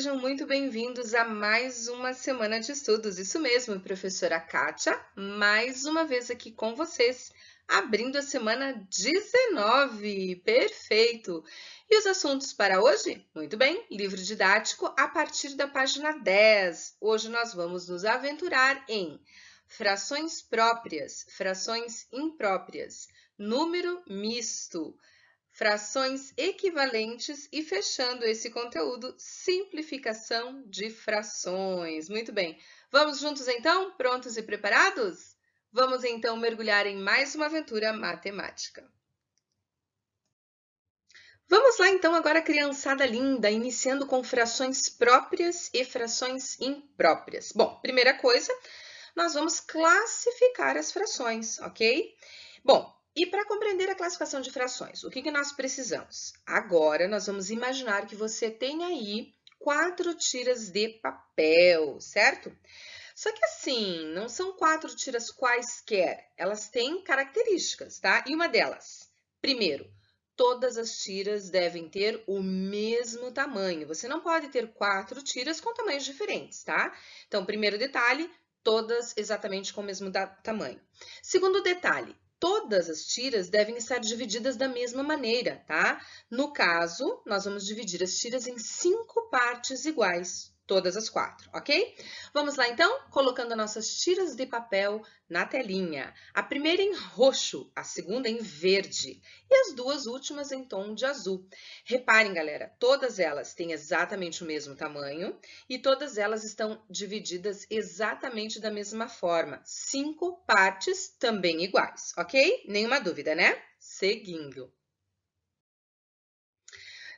sejam muito bem-vindos a mais uma semana de estudos. Isso mesmo, professora Kátia, mais uma vez aqui com vocês, abrindo a semana 19. Perfeito! E os assuntos para hoje? Muito bem, livro didático a partir da página 10. Hoje nós vamos nos aventurar em frações próprias, frações impróprias, número misto, frações equivalentes e, fechando esse conteúdo, simplificação de frações. Muito bem. Vamos juntos então? Prontos e preparados? Vamos então mergulhar em mais uma aventura matemática. Vamos lá então agora, criançada linda, iniciando com frações próprias e frações impróprias. Bom, primeira coisa, nós vamos classificar as frações, ok? Bom, e para compreender a classificação de frações, o que nós precisamos? Agora, nós vamos imaginar que você tem aí 4 tiras de papel, certo? Só que assim, não são 4 tiras quaisquer, elas têm características, tá? E uma delas, primeiro, todas as tiras devem ter o mesmo tamanho. Você não pode ter 4 tiras com tamanhos diferentes, tá? Então, primeiro detalhe, todas exatamente com o mesmo tamanho. Segundo detalhe, todas as tiras devem estar divididas da mesma maneira, tá? No caso, nós vamos dividir as tiras em 5 partes iguais, todas as 4, ok? Vamos lá então, colocando nossas tiras de papel na telinha. A primeira em roxo, a segunda em verde e as duas últimas em tom de azul. Reparem, galera, todas elas têm exatamente o mesmo tamanho e todas elas estão divididas exatamente da mesma forma. 5 partes também iguais, ok? Nenhuma dúvida, né? Seguindo.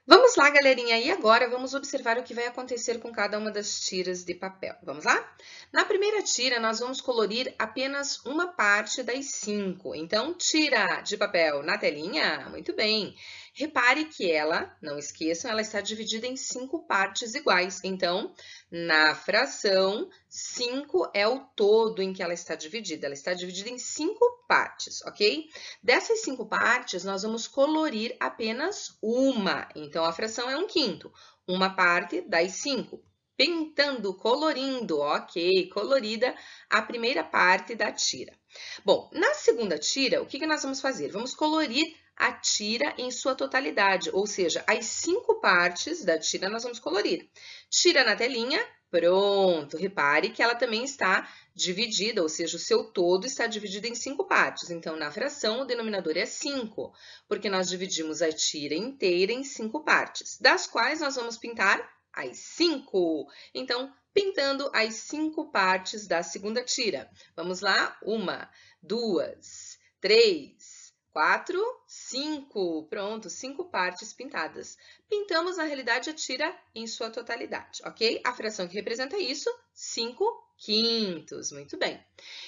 Vamos lá, galerinha, e agora vamos observar o que vai acontecer com cada uma das tiras de papel. Vamos lá? Na primeira tira, nós vamos colorir apenas uma parte das 5. Então, tira de papel na telinha. Muito bem. Repare que ela, não esqueçam, ela está dividida em 5 partes iguais. Então, na fração, 5 é o todo em que ela está dividida. Ela está dividida em 5 partes, ok? Dessas 5 partes, nós vamos colorir apenas uma. Então, a fração é 1/5. Uma parte das 5. Pintando, colorindo, ok, colorida a primeira parte da tira. Bom, na segunda tira, o que nós vamos fazer? Vamos colorir a tira em sua totalidade, ou seja, as 5 partes da tira nós vamos colorir. Tira na telinha, pronto. Repare que ela também está dividida, ou seja, o seu todo está dividido em 5 partes. Então, na fração, o denominador é 5, porque nós dividimos a tira inteira em 5 partes, das quais nós vamos pintar as 5. Então, pintando as 5 partes da segunda tira. Vamos lá? 1, 2, 3, 4, 5. Pronto, 5 partes pintadas. Pintamos, na realidade, a tira em sua totalidade, ok? A fração que representa isso, 5/5. Muito bem.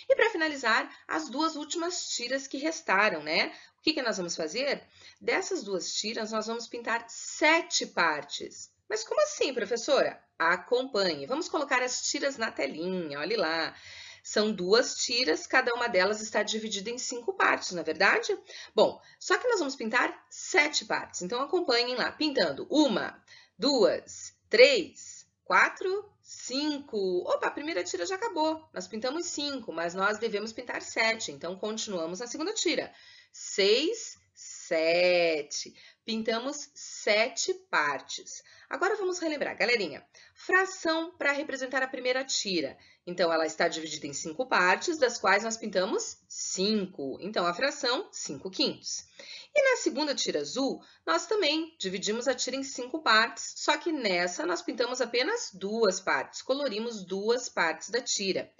E para finalizar, as duas últimas tiras que restaram, né? O que nós vamos fazer? Dessas duas tiras, nós vamos pintar 7 partes. Mas como assim, professora? Acompanhe. Vamos colocar as tiras na telinha, olhe lá. São 2 tiras, cada uma delas está dividida em 5 partes, não é verdade? Bom, só que nós vamos pintar 7 partes. Então, acompanhem lá, pintando 1, 2, 3, 4, 5. Opa, a primeira tira já acabou. Nós pintamos 5, mas nós devemos pintar 7. Então, continuamos na segunda tira. 6, 7. Pintamos 7 partes. Agora vamos relembrar, galerinha. Fração para representar a primeira tira. Então, ela está dividida em 5 partes, das quais nós pintamos 5. Então, a fração, 5/5. E na segunda tira azul, nós também dividimos a tira em 5 partes, só que nessa nós pintamos apenas 2 partes, colorimos 2 partes da tira.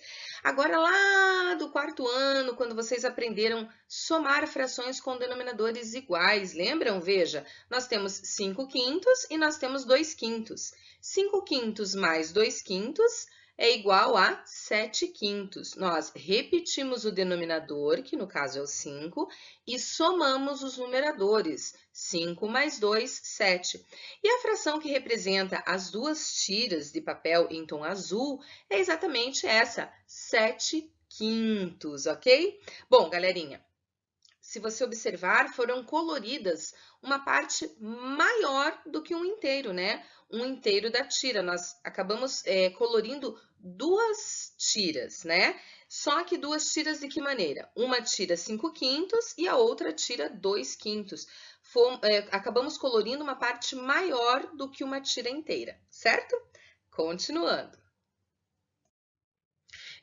Agora, lá do 4º ano, quando vocês aprenderam somar frações com denominadores iguais, lembram? Veja, nós temos 5/5 e nós temos 2/5. 5/5 mais 2/5 é igual a 7/5. Nós repetimos o denominador, que no caso é o 5, e somamos os numeradores. 5 mais 2, 7. E a fração que representa as duas tiras de papel em tom azul é exatamente essa, 7/5, ok? Bom, galerinha, se você observar, foram coloridas uma parte maior do que um inteiro, né? Um inteiro da tira. Nós acabamos colorindo duas tiras, né? Só que duas tiras de que maneira? Uma tira 5/5 e a outra tira 2/5. Acabamos colorindo uma parte maior do que uma tira inteira, certo? Continuando.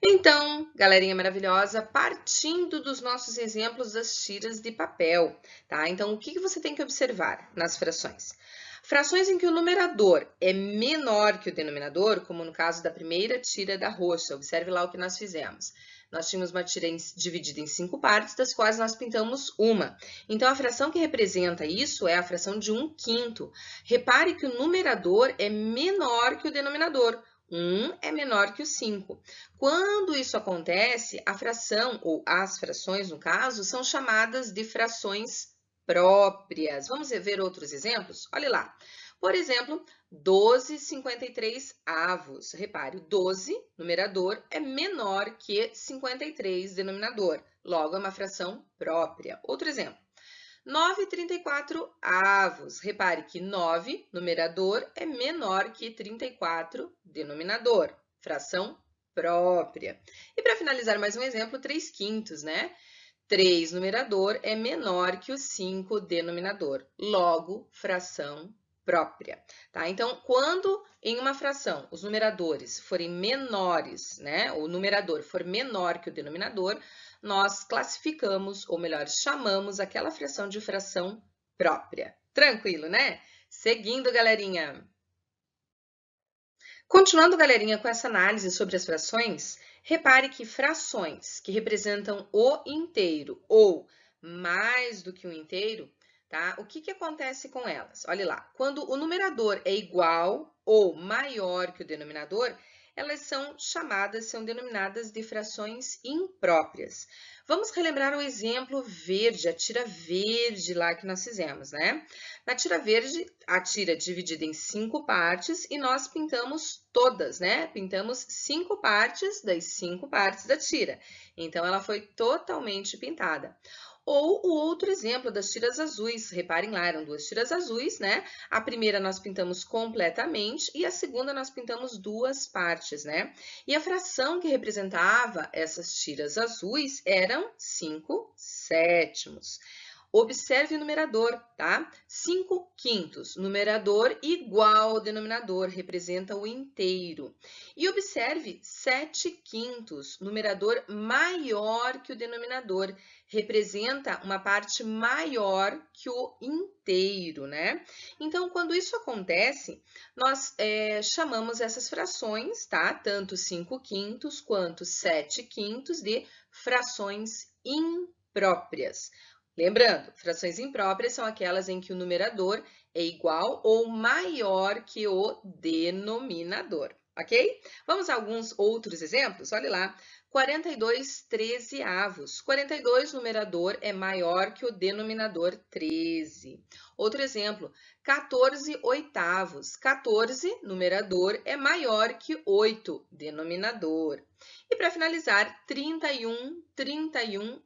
Então, galerinha maravilhosa, partindo dos nossos exemplos das tiras de papel, tá? Então, o que você tem que observar nas frações? Frações em que o numerador é menor que o denominador, como no caso da primeira tira da roxa. Observe lá o que nós fizemos. Nós tínhamos uma tira dividida em 5 partes, das quais nós pintamos uma. Então, a fração que representa isso é a fração de 1/5. Repare que o numerador é menor que o denominador. 1 é menor que o 5. Quando isso acontece, a fração, ou as frações, no caso, são chamadas de frações próprias. Vamos ver outros exemplos? Olha lá. Por exemplo, 12/53. Repare, 12, numerador, é menor que 53, denominador. Logo, é uma fração própria. Outro exemplo. 9/34. Repare que 9, numerador, é menor que 34, denominador. Fração própria. E para finalizar mais um exemplo, 3/5, né? 3, numerador, é menor que o 5, denominador. Logo, fração própria, tá? Então, quando em uma fração os numeradores forem menores, né? O numerador for menor que o denominador, nós classificamos, ou melhor, chamamos aquela fração de fração própria. Tranquilo, né? Seguindo, galerinha. Continuando, galerinha, com essa análise sobre as frações, repare que frações que representam o inteiro ou mais do que um inteiro, tá? O que acontece com elas? Olha lá, quando o numerador é igual ou maior que o denominador, elas são denominadas de frações impróprias. Vamos relembrar o exemplo verde, a tira verde lá que nós fizemos, né? Na tira verde, a tira é dividida em 5 partes e nós pintamos todas, né? Pintamos 5 partes das 5 partes da tira. Então, ela foi totalmente pintada. Ou o outro exemplo das tiras azuis. Reparem lá, eram duas tiras azuis, né? A primeira nós pintamos completamente e a segunda nós pintamos duas partes, né? E a fração que representava essas tiras azuis eram 5/7. Observe o numerador, tá? 5/5, numerador igual ao denominador, representa o inteiro. E observe 7/5, numerador maior que o denominador, representa uma parte maior que o inteiro, né? Então, quando isso acontece, nós chamamos essas frações, tá? Tanto 5/5 quanto 7/5 de frações impróprias. Lembrando, frações impróprias são aquelas em que o numerador é igual ou maior que o denominador, ok? Vamos a alguns outros exemplos? Olha lá. 42/13. 42, numerador, é maior que o denominador 13. Outro exemplo, 14/8. 14, numerador, é maior que 8, denominador. E para finalizar, 31/31.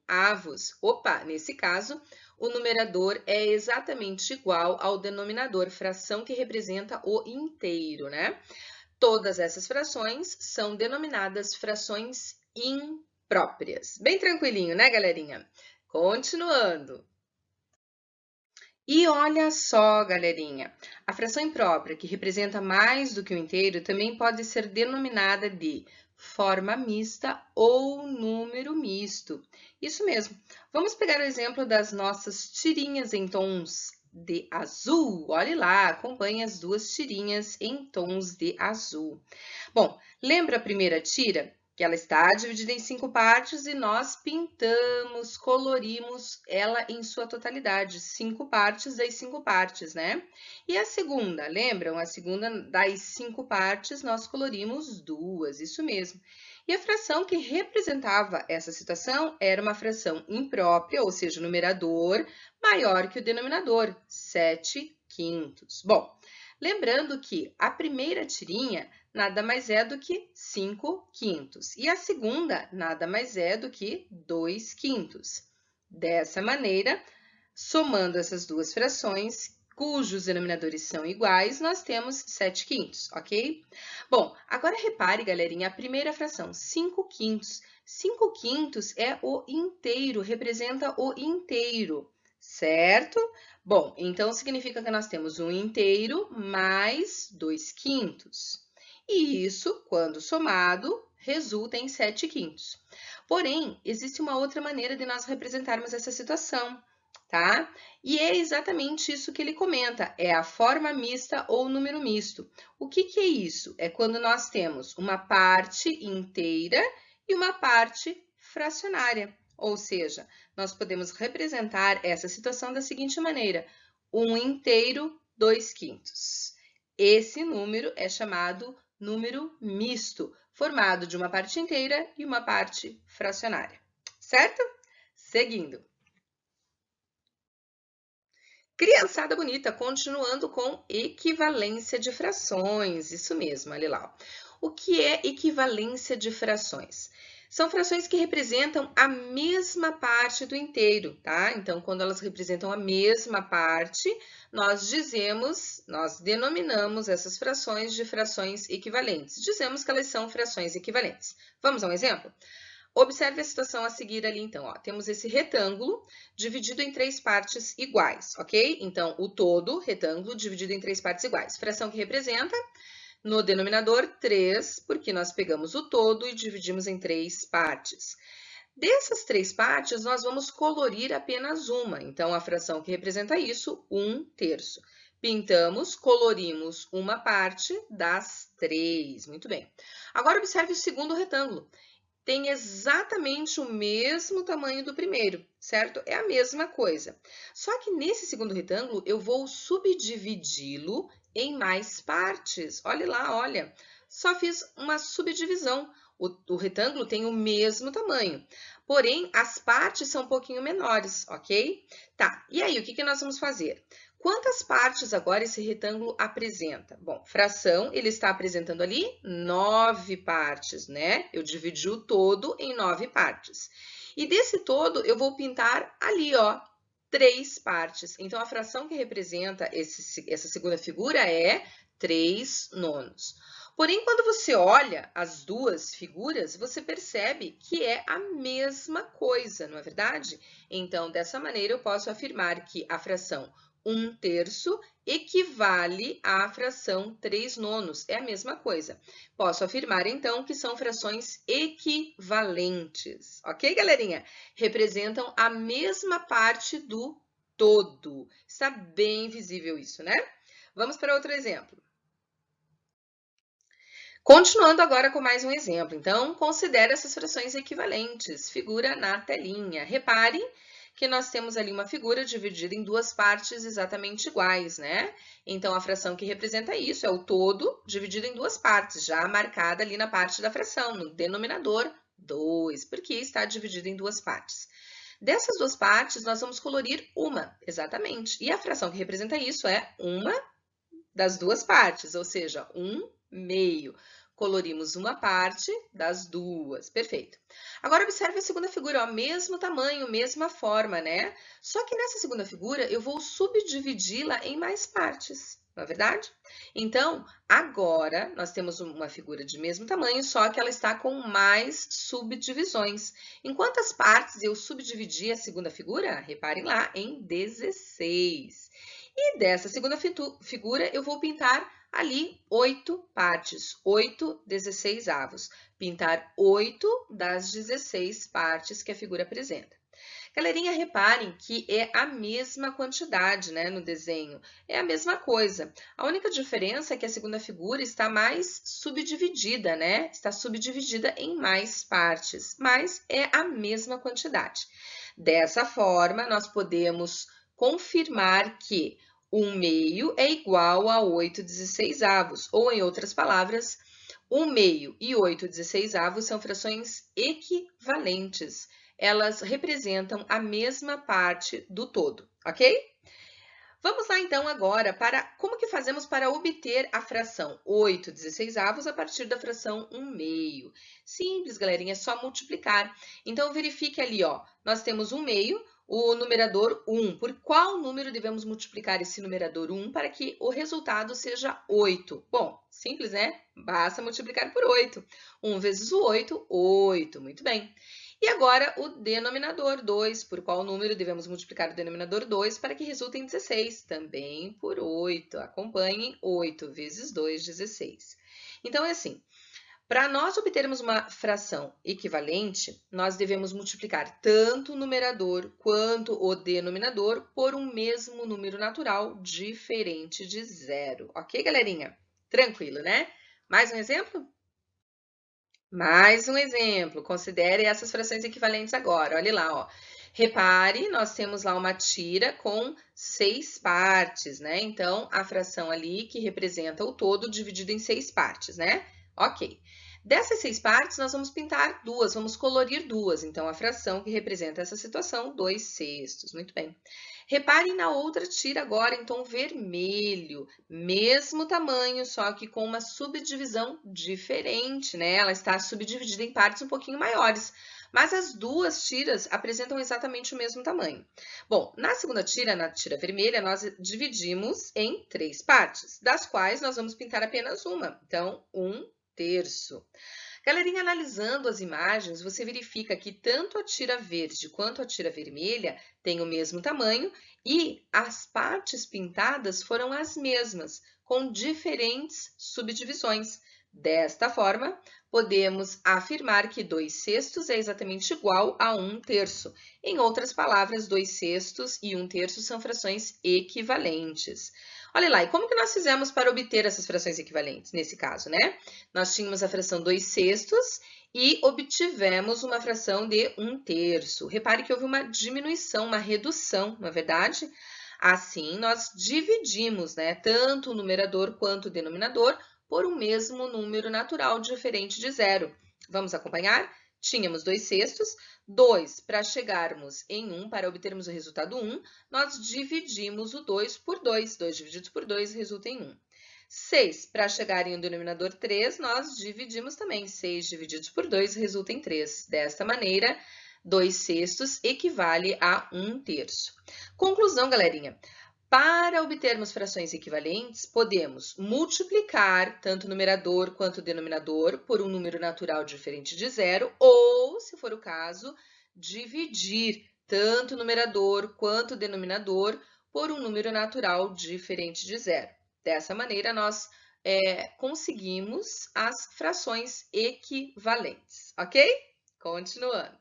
Opa, nesse caso, o numerador é exatamente igual ao denominador, fração que representa o inteiro, né? Todas essas frações são denominadas frações impróprias. Bem tranquilinho, né, galerinha? Continuando. E olha só, galerinha, a fração imprópria, que representa mais do que o inteiro, também pode ser denominada de forma mista ou número misto. Isso mesmo. Vamos pegar o exemplo das nossas tirinhas em tons de azul. Olhe lá, acompanhe as duas tirinhas em tons de azul. Bom, lembra a primeira tira? Que ela está dividida em 5 partes e nós pintamos, colorimos ela em sua totalidade, 5 partes das 5 partes, né? E a segunda, lembram? A segunda das 5 partes nós colorimos duas, isso mesmo. E a fração que representava essa situação era uma fração imprópria, ou seja, o numerador maior que o denominador, 7/5. Bom, lembrando que a primeira tirinha nada mais é do que 5/5. E a segunda nada mais é do que 2/5. Dessa maneira, somando essas duas frações, cujos denominadores são iguais, nós temos 7 quintos, ok? Bom, agora repare, galerinha, a primeira fração, 5 quintos. 5 quintos é o inteiro, representa o inteiro, certo? Bom, então significa que nós temos um inteiro mais 2 quintos. E isso, quando somado, resulta em 7 quintos. Porém, existe uma outra maneira de nós representarmos essa situação, tá? E é exatamente isso que ele comenta, é a forma mista ou número misto. O que que é isso? É quando nós temos uma parte inteira e uma parte fracionária. Ou seja, nós podemos representar essa situação da seguinte maneira: 1 inteiro, 2 quintos. Esse número é chamado número misto, formado de uma parte inteira e uma parte fracionária. Certo? Seguindo. Criançada bonita, continuando com equivalência de frações. Isso mesmo, olha lá. O que é equivalência de frações? São frações que representam a mesma parte do inteiro, tá? Então, quando elas representam a mesma parte, nós denominamos essas frações de frações equivalentes. Dizemos que elas são frações equivalentes. Vamos a um exemplo? Observe a situação a seguir ali, então, ó. Temos esse retângulo dividido em 3 partes iguais, ok? Então, o todo, retângulo, dividido em 3 partes iguais. Fração que representa, no denominador, 3, porque nós pegamos o todo e dividimos em 3 partes. Dessas 3 partes, nós vamos colorir apenas uma. Então, a fração que representa isso, 1/3. Pintamos, colorimos uma parte das 3. Muito bem. Agora, observe o segundo retângulo. Tem exatamente o mesmo tamanho do primeiro, certo? É a mesma coisa. Só que nesse segundo retângulo, eu vou subdividi-lo em mais partes. Olha lá, olha. Só fiz uma subdivisão. O retângulo tem o mesmo tamanho, porém, as partes são um pouquinho menores, ok? Tá, e aí, o que nós vamos fazer? Quantas partes agora esse retângulo apresenta? Bom, fração, ele está apresentando ali 9 partes, né? Eu dividi o todo em 9 partes. E desse todo, eu vou pintar ali, ó, 3 partes. Então, a fração que representa essa segunda figura é 3/9. Porém, quando você olha as duas figuras, você percebe que é a mesma coisa, não é verdade? Então, dessa maneira, eu posso afirmar que a fração 1/3 equivale à fração 3/9. É a mesma coisa. Posso afirmar, então, que são frações equivalentes. Ok, galerinha? Representam a mesma parte do todo. Está bem visível isso, né? Vamos para outro exemplo. Continuando agora com mais um exemplo. Então, considere essas frações equivalentes. Figura na telinha. Repare que nós temos ali uma figura dividida em duas partes exatamente iguais, né? Então, a fração que representa isso é o todo dividido em duas partes, já marcada ali na parte da fração, no denominador 2, porque está dividido em duas partes. Dessas duas partes, nós vamos colorir uma, exatamente. E a fração que representa isso é uma das duas partes, ou seja, 1/2. Colorimos uma parte das duas. Perfeito. Agora, observe a segunda figura, ó, mesmo tamanho, mesma forma, né? Só que nessa segunda figura, eu vou subdividi-la em mais partes, não é verdade? Então, agora, nós temos uma figura de mesmo tamanho, só que ela está com mais subdivisões. Em quantas partes eu subdividi a segunda figura? Reparem lá, em 16. E dessa segunda figura, eu vou pintar ali 8 partes, 8 16avos. Pintar 8 das 16 partes que a figura apresenta. Galerinha, reparem que é a mesma quantidade, né, no desenho. É a mesma coisa. A única diferença é que a segunda figura está mais subdividida, né? Está subdividida em mais partes, mas é a mesma quantidade. Dessa forma, nós podemos confirmar que 1/2 é igual a 8 16avos, ou em outras palavras, 1/2 e 8 16avos são frações equivalentes. Elas representam a mesma parte do todo, ok? Vamos lá então agora para como que fazemos para obter a fração 8 16avos a partir da fração 1/2. Simples, galerinha, é só multiplicar. Então verifique ali, ó, nós temos 1/2, o numerador 1. Por qual número devemos multiplicar esse numerador 1 para que o resultado seja 8? Bom, simples, né? Basta multiplicar por 8. 1 vezes o 8, 8. Muito bem. E agora o denominador 2. Por qual número devemos multiplicar o denominador 2 para que resulte em 16? Também por 8. Acompanhem, 8 vezes 2, 16. Então, é assim. Para nós obtermos uma fração equivalente, nós devemos multiplicar tanto o numerador quanto o denominador por um mesmo número natural diferente de zero. Ok, galerinha? Tranquilo, né? Mais um exemplo? Mais um exemplo. Considere essas frações equivalentes agora. Olha lá, ó. Repare, nós temos lá uma tira com 6 partes, né? Então, a fração ali que representa o todo dividido em 6 partes, né? Ok. Dessas 6 partes, nós vamos pintar duas, vamos colorir duas. Então, a fração que representa essa situação, 2/6. Muito bem. Reparem na outra tira agora em tom vermelho, mesmo tamanho, só que com uma subdivisão diferente, né? Ela está subdividida em partes um pouquinho maiores, mas as duas tiras apresentam exatamente o mesmo tamanho. Bom, na segunda tira, na tira vermelha, nós dividimos em 3 partes, das quais nós vamos pintar apenas uma, então 1/3. Galerinha, analisando as imagens, você verifica que tanto a tira verde quanto a tira vermelha têm o mesmo tamanho e as partes pintadas foram as mesmas, com diferentes subdivisões. Desta forma, podemos afirmar que 2/6 é exatamente igual a 1/3. Em outras palavras, 2/6 e 1/3 são frações equivalentes. Olha lá, e como que nós fizemos para obter essas frações equivalentes, nesse caso, né? Nós tínhamos a fração 2/6 e obtivemos uma fração de 1/3. Repare que houve uma diminuição, uma redução, não é verdade? Assim, nós dividimos, né, tanto o numerador quanto o denominador por um mesmo número natural diferente de zero. Vamos acompanhar? Tínhamos 2/6, 2 para chegarmos em 1, para obtermos o resultado 1, nós dividimos o 2 por 2. 2 divididos por 2 resulta em 1. 6, para chegar em um denominador 3, nós dividimos também. 6 divididos por 2 resulta em 3. Desta maneira, 2/6 equivale a 1/3. Conclusão, galerinha. Para obtermos frações equivalentes, podemos multiplicar tanto o numerador quanto o denominador por um número natural diferente de zero, ou, se for o caso, dividir tanto o numerador quanto o denominador por um número natural diferente de zero. Dessa maneira, nós conseguimos as frações equivalentes, ok? Continuando.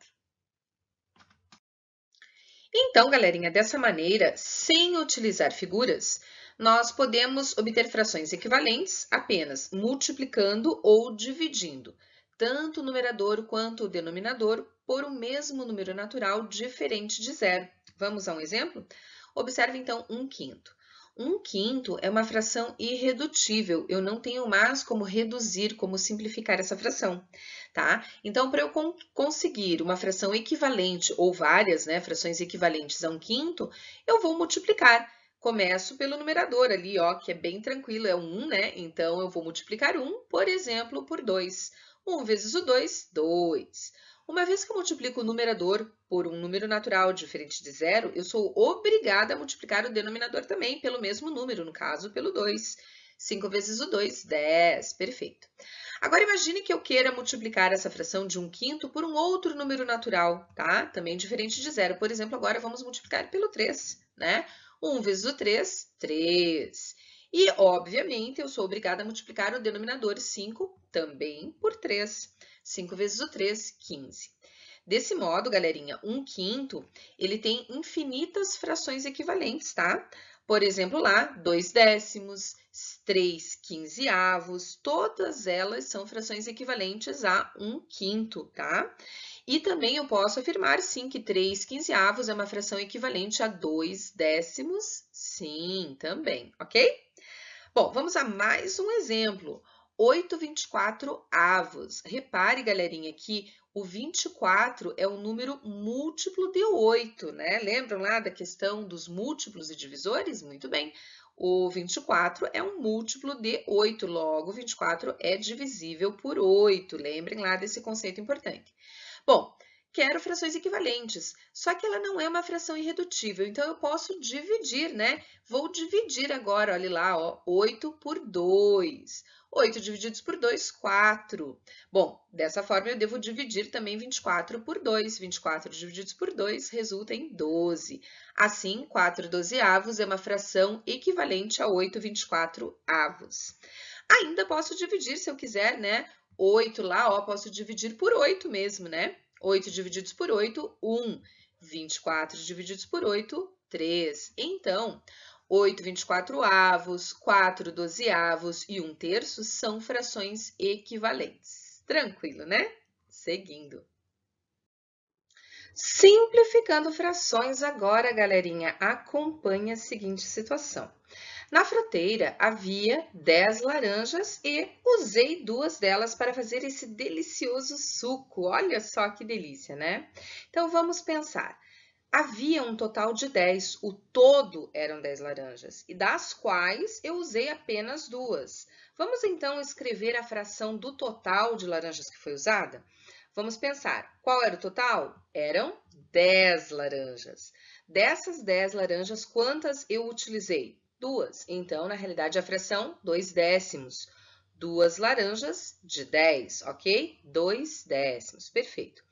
Então, galerinha, dessa maneira, sem utilizar figuras, nós podemos obter frações equivalentes apenas multiplicando ou dividindo tanto o numerador quanto o denominador por um mesmo número natural diferente de zero. Vamos a um exemplo? Observe, então, 1/5. 1/5 é uma fração irredutível, eu não tenho mais como reduzir, como simplificar essa fração, tá? Então, para eu conseguir uma fração equivalente, ou várias, né, frações equivalentes a 1/5, eu vou multiplicar. Começo pelo numerador ali, ó, que é bem tranquilo, é 1, né? Então, eu vou multiplicar 1, por exemplo, por 2. 1 vezes o 2, 2. Uma vez que eu multiplico o numerador por um número natural diferente de zero, eu sou obrigada a multiplicar o denominador também pelo mesmo número, no caso, pelo 2. 5 vezes o 2, 10. Perfeito. Agora, imagine que eu queira multiplicar essa fração de 1/5 por um outro número natural, tá? Também diferente de zero. Por exemplo, agora vamos multiplicar pelo 3, né? 1 vezes o 3, 3. E, obviamente, eu sou obrigada a multiplicar o denominador 5 também por 3. 5 vezes o 3, 15. Desse modo, galerinha, 1/5, ele tem infinitas frações equivalentes, tá? Por exemplo, lá, 2 décimos, 3 quinzeavos, todas elas são frações equivalentes a 1/5, tá? E também eu posso afirmar, sim, que 3 quinzeavos é uma fração equivalente a 2 décimos, sim, também, ok? Bom, vamos a mais um exemplo. 8/24avos. Repare, galerinha, que o 24 é um número múltiplo de 8, né? Lembram lá da questão dos múltiplos e divisores? Muito bem. O 24 é um múltiplo de 8, logo, 24 é divisível por 8. Lembrem lá desse conceito importante. Bom, Quero frações equivalentes, só que ela não é uma fração irredutível, então eu posso dividir, né? Vou dividir agora, olha lá, ó, 8 por 2. 8 divididos por 2, 4. Bom, dessa forma eu devo dividir também 24 por 2. 24 divididos por 2 resulta em 12. Assim, 4 dozeavos é uma fração equivalente a 8 24avos. Ainda posso dividir, se eu quiser, né? 8 lá, ó, posso dividir por 8 mesmo, né? 8 divididos por 8, 1. 24 divididos por 8, 3. Então, 8 24avos, 4 dozeavos e 1/3 são frações equivalentes. Tranquilo, né? Seguindo. Simplificando frações agora, galerinha, acompanhe a seguinte situação. Na fruteira havia 10 laranjas e usei 2 delas para fazer esse delicioso suco. Olha só que delícia, né? Então vamos pensar. Havia um total de 10, o todo eram 10 laranjas, e das quais eu usei apenas 2. Vamos então escrever a fração do total de laranjas que foi usada? Vamos pensar, qual era o total? Eram 10 laranjas. Dessas 10 laranjas, quantas eu utilizei? 2. Então, na realidade, a fração 2/10. 2 laranjas de 10, ok? 2/10, perfeito.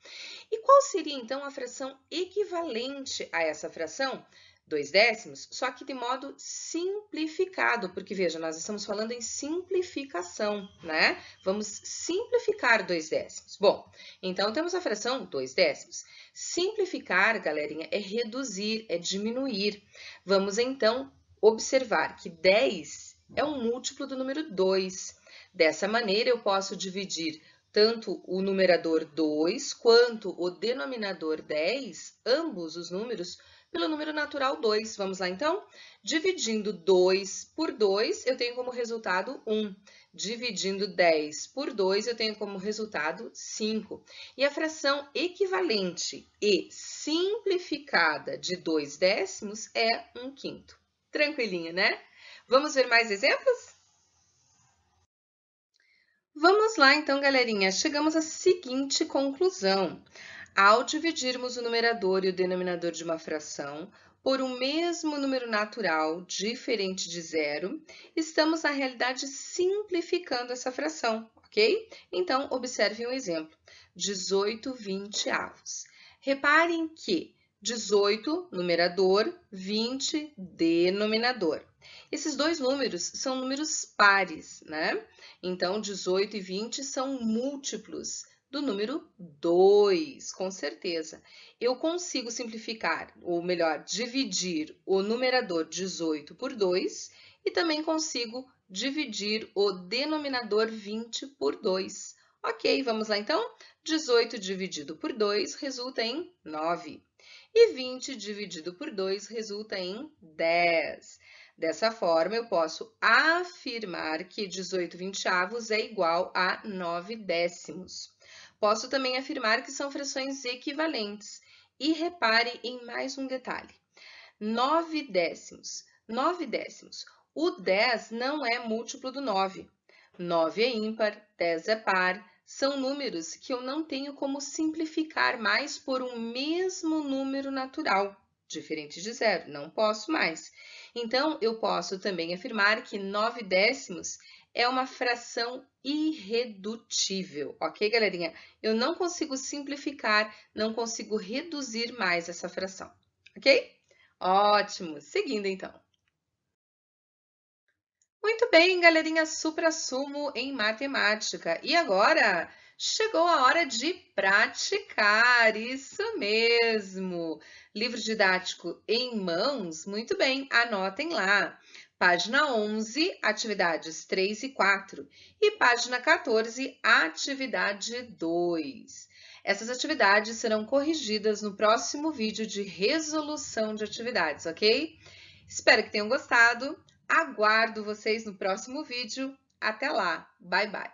E qual seria, então, a fração equivalente a essa fração? 2/10, só que de modo simplificado, porque, veja, nós estamos falando em simplificação, né? Vamos simplificar 2/10. Bom, então, temos a fração 2/10. Simplificar, galerinha, é reduzir, é diminuir. Vamos, então, observar que 10 é um múltiplo do número 2. Dessa maneira, eu posso dividir tanto o numerador 2 quanto o denominador 10, ambos os números, pelo número natural 2. Vamos lá, então? Dividindo 2 por 2, eu tenho como resultado 1. Dividindo 10 por 2, eu tenho como resultado 5. E a fração equivalente e simplificada de 2/10 é 1/5. Tranquilinho, né? Vamos ver mais exemplos? Vamos lá, então, galerinha. Chegamos à seguinte conclusão. Ao dividirmos o numerador e o denominador de uma fração por um mesmo número natural diferente de zero, estamos, na realidade, simplificando essa fração, ok? Então, observe um exemplo. 18 20avos. Reparem que 18, numerador, 20, denominador. Esses dois números são números pares, né? Então, 18 e 20 são múltiplos do número 2, com certeza. Eu consigo simplificar, ou melhor, dividir o numerador 18 por 2 e também consigo dividir o denominador 20 por 2. Ok, vamos lá então? 18 dividido por 2 resulta em 9. E 20 dividido por 2 resulta em 10. Dessa forma, eu posso afirmar que 18 20avos é igual a 9/10. Posso também afirmar que são frações equivalentes. E repare em mais um detalhe. 9/10. 9/10. O 10 não é múltiplo do 9. 9 é ímpar, 10 é par. São números que eu não tenho como simplificar mais por um mesmo número natural, diferente de zero. Não posso mais. Então, eu posso também afirmar que 9/10 é uma fração irredutível, ok, galerinha? Eu não consigo simplificar, não consigo reduzir mais essa fração, ok? Ótimo! Seguindo, então. Muito bem, galerinha suprassumo em matemática. E agora chegou a hora de praticar, isso mesmo. Livro didático em mãos? Muito bem, anotem lá. Página 11, atividades 3 e 4. E página 14, atividade 2. Essas atividades serão corrigidas no próximo vídeo de resolução de atividades, ok? Espero que tenham gostado. Aguardo vocês no próximo vídeo. Até lá. Bye, bye.